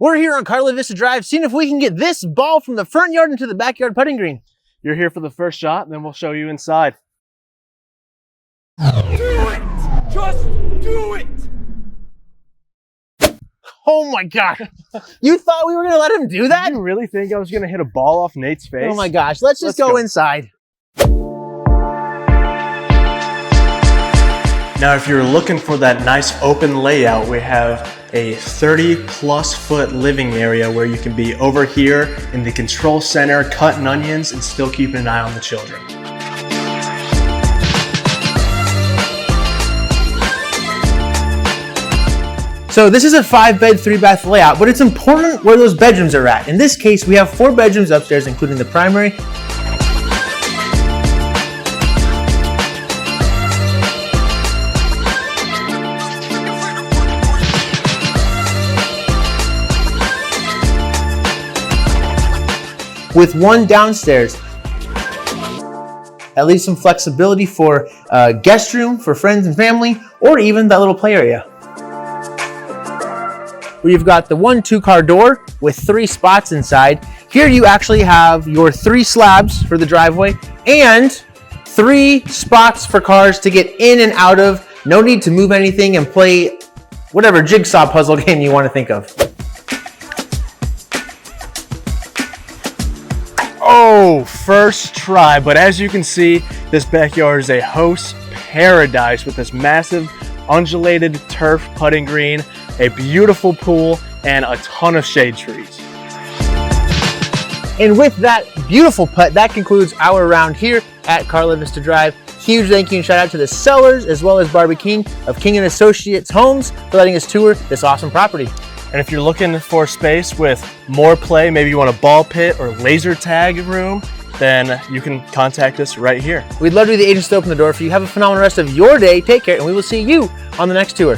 We're here on Carla Vista Drive, seeing if we can get this ball from the front yard into the backyard putting green. You're here for the first shot, and then we'll show you inside. Do it! Just do it! Oh my gosh. You thought we were going to let him do that? Did you really think I was going to hit a ball off Nate's face? Oh my gosh. Let's just go inside. Now, if you're looking for that nice open layout, we have a 30+ foot living area where you can be over here in the control center, cutting onions and still keeping an eye on the children. So this is a 5-bed, 3-bath layout, but it's important where those bedrooms are at. In this case, we have 4 bedrooms upstairs, including the primary. With 1 downstairs. That leaves some flexibility for guest room, for friends and family, or even that little play area. We've got the 1 2-car door with 3 spots inside. Here you actually have your 3 slabs for the driveway and 3 spots for cars to get in and out of. No need to move anything and play whatever jigsaw puzzle game you want to think of. Oh, first try, but as you can see, this backyard is a host paradise with this massive undulated turf putting green, a beautiful pool, and a ton of shade trees. And with that beautiful putt, that concludes our round here at Carla Vista Drive. Huge thank you and shout out to the sellers as well as Barbi King of King & Associates Homes for letting us tour this awesome property. And if you're looking for space with more play, maybe you want a ball pit or laser tag room, then you can contact us right here. We'd love to be the agents to open the door for you. Have a phenomenal rest of your day. Take care, and we will see you on the next tour.